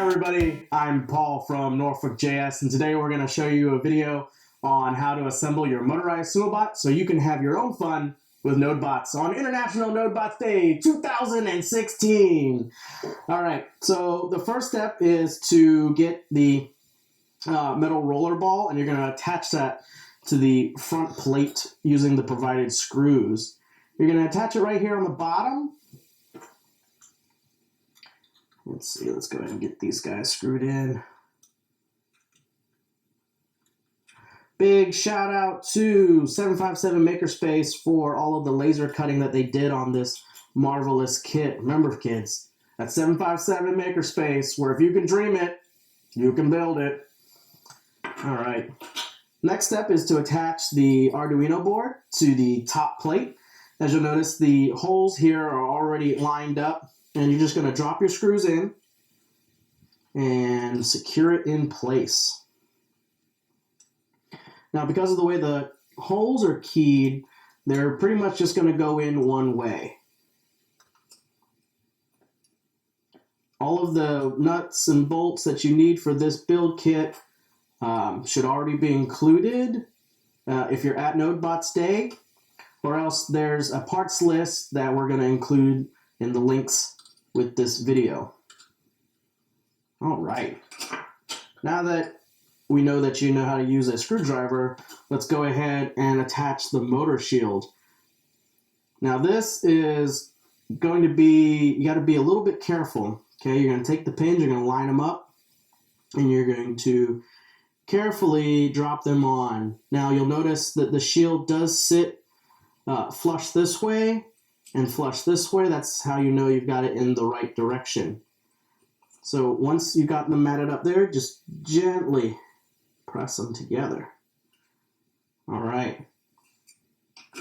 everybody, I'm Paul from Norfolk.js, and today we're going to show you a video on how to assemble your motorized Sumobot so you can have your own fun with Nodebots on International Nodebots Day 2016. Alright, so the first step is to get the metal roller ball, and you're going to attach that to the front plate using the provided screws. You're going to attach it right here on the bottom. Let's see, let's go ahead and get these guys screwed in. Big shout out to 757 Makerspace for all of the laser cutting that they did on this marvelous kit. Remember, kids, at 757 Makerspace, where if you can dream it, you can build it. All right. Next step is to attach the Arduino board to the top plate. As you'll notice, the holes here are already lined up. And you're just going to drop your screws in and secure it in place. Now, because of the way the holes are keyed, they're pretty much just going to go in one way. All of the nuts and bolts that you need for this build kit should already be included if you're at Nodebots Day, or else there's a parts list that we're going to include in the links with this video. All right. Now that we know that you know how to use a screwdriver, let's go ahead and attach the motor shield. Now this is going to be, you got to be a little bit careful. Okay, you're going to take the pins, you're going to line them up, and you're going to carefully drop them on. Now you'll notice that the shield does sit flush this way and flush this way. That's how you know you've got it in the right direction. So once you've got them matted up there, just gently press them together. All right.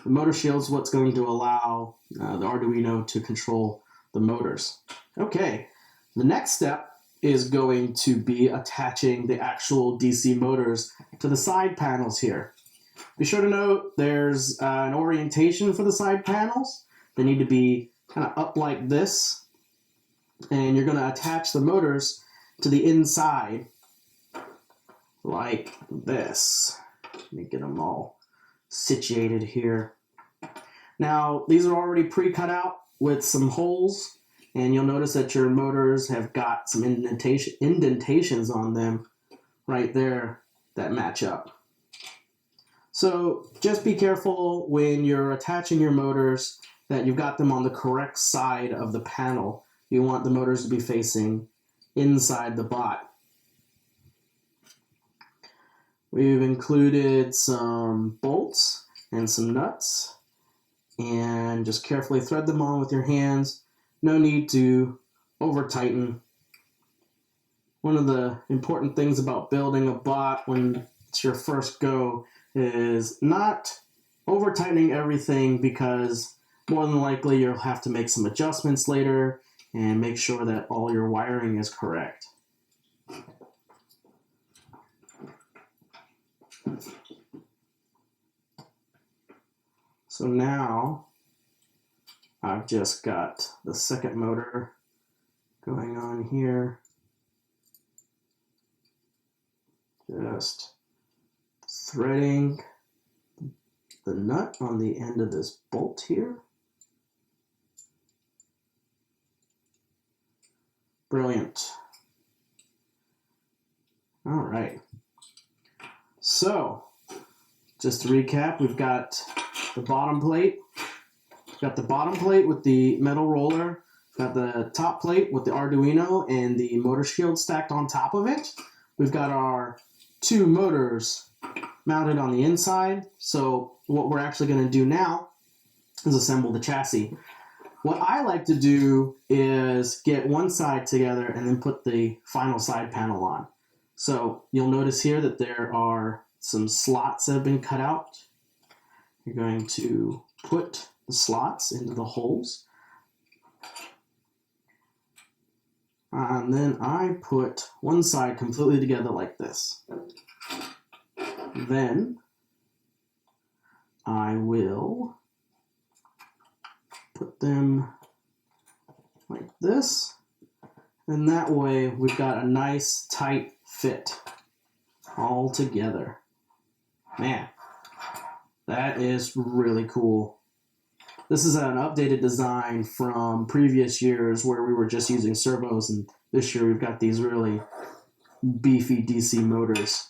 The motor shield is what's going to allow the Arduino to control the motors. Okay, the next step is going to be attaching the actual DC motors to the side panels here. Be sure to note there's an orientation for the side panels. They need to be kind of up like this, and you're going to attach the motors to the inside like this. Let me get them all situated here. Now, these are already pre-cut out with some holes, and you'll notice that your motors have got some indentations on them right there that match up. So just be careful when you're attaching your motors that you've got them on the correct side of the panel. You want the motors to be facing inside the bot. We've included some bolts and some nuts, and just carefully thread them on with your hands. No need to over tighten. One of the important things about building a bot when it's your first go is not over tightening everything, because more than likely you'll have to make some adjustments later and make sure that all your wiring is correct. So now I've just got the second motor going on here. Just threading the nut on the end of this bolt here. Brilliant. All right. So, just to recap, we've got the bottom plate. We've got the bottom plate with the metal roller. We've got the top plate with the Arduino and the motor shield stacked on top of it. We've got our two motors mounted on the inside. So what we're actually going to do now is assemble the chassis. What I like to do is get one side together and then put the final side panel on. So you'll notice here that there are some slots that have been cut out. You're going to put the slots into the holes. And then I put one side completely together like this. Then I will put them like this, And that way we've got a nice tight fit all together. Man, that is really cool. This is an updated design from previous years where we were just using servos, and this year we've got these really beefy DC motors.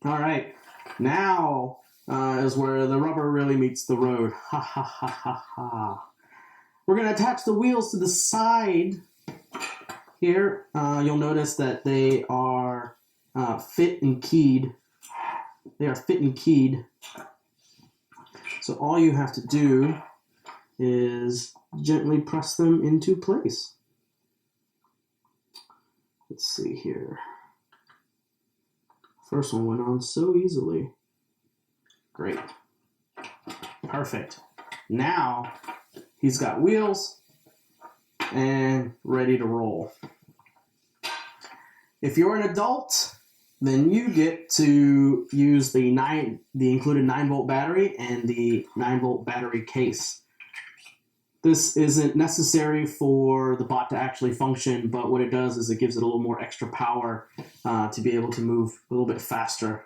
All right, now is where the rubber really meets the road. Ha ha ha ha ha. We're going to attach the wheels to the side here. You'll notice that they are fit and keyed. They are fit and keyed. So all you have to do is gently press them into place. Let's see here. First one went on so easily. Great. Perfect. Now he's got wheels and ready to roll. If you're an adult, then you get to use the included 9-volt battery and the 9-volt battery case. This isn't necessary for the bot to actually function, but what it does is it gives it a little more extra power to be able to move a little bit faster.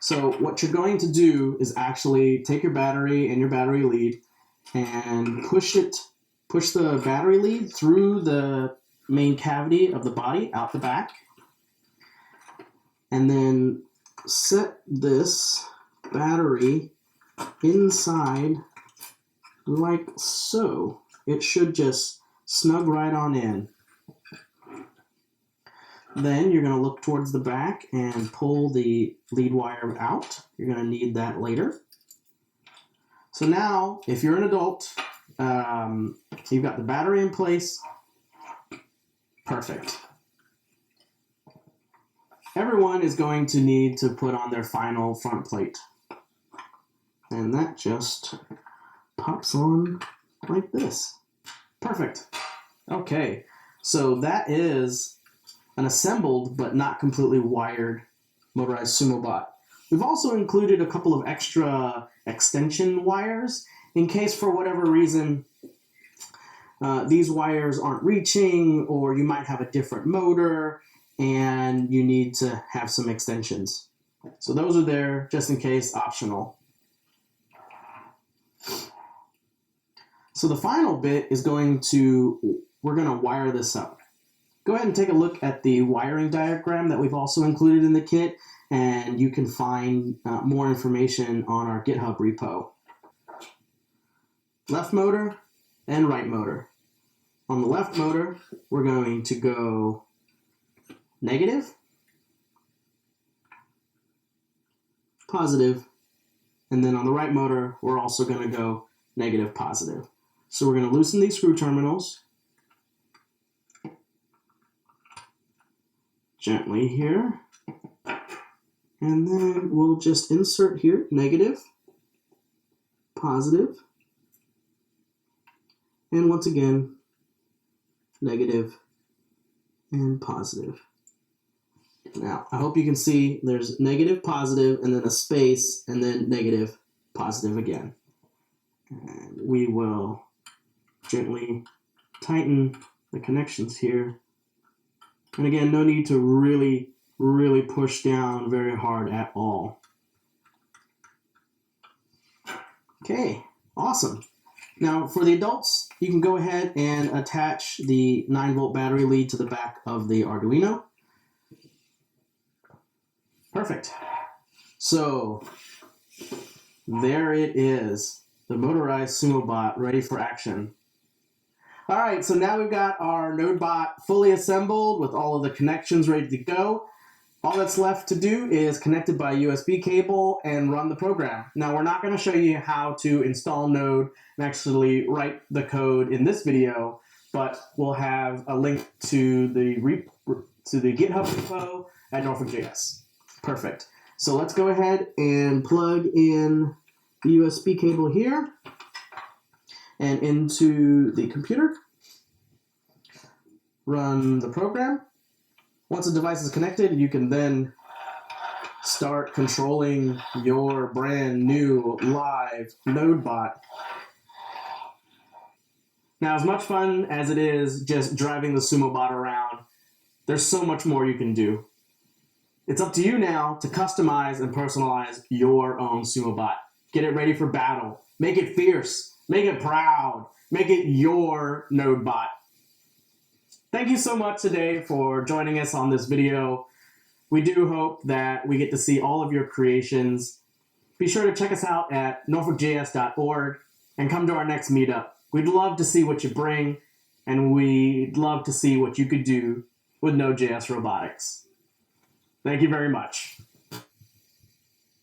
So what you're going to do is actually take your battery and your battery lead and push the battery lead through the main cavity of the body out the back, and then set this battery inside like so. It should just snug right on in. Then you're going to look towards the back and pull the lead wire out. You're going to need that later. So now, if you're an adult, you've got the battery in place. Perfect. Everyone is going to need to put on their final front plate. And that just pops on like this. Perfect. Okay, so that is an assembled but not completely wired motorized Sumobot. We've also included a couple of extra extension wires in case for whatever reason these wires aren't reaching, or you might have a different motor and you need to have some extensions. So those are there just in case, optional. So the final bit is we're going to wire this up. Go ahead and take a look at the wiring diagram that we've also included in the kit, and you can find more information on our GitHub repo. Left motor and right motor. On the left motor, we're going to go negative, positive, and then on the right motor, we're also going to go negative, positive. So we're going to loosen these screw terminals gently here, and then we'll just insert here negative, positive, and once again negative and positive. Now I hope you can see there's negative, positive, and then a space, and then negative, positive again. And we will gently tighten the connections here. And again, no need to really push down very hard at all. Okay, awesome. Now for the adults, you can go ahead and attach the 9-volt battery lead to the back of the Arduino. Perfect. So there it is, the motorized Sumobot ready for action. All right, so now we've got our Nodebot fully assembled with all of the connections ready to go. All that's left to do is connect it by USB cable and run the program. Now, we're not going to show you how to install Node and actually write the code in this video, but we'll have a link to the GitHub repo at Norfolk.js. Perfect. So let's go ahead and plug in the USB cable here and into the computer. Run the program. Once the device is connected, you can then start controlling your brand new live Nodebot. Now, as much fun as it is just driving the Sumobot around, there's so much more you can do. It's up to you now to customize and personalize your own Sumobot. Get it ready for battle. Make it fierce. Make it proud. Make it your Nodebot. Thank you so much today for joining us on this video. We do hope that we get to see all of your creations. Be sure to check us out at Norfolk.js.org and come to our next meetup. We'd love to see what you bring, and we'd love to see what you could do with Node.js robotics. Thank you very much.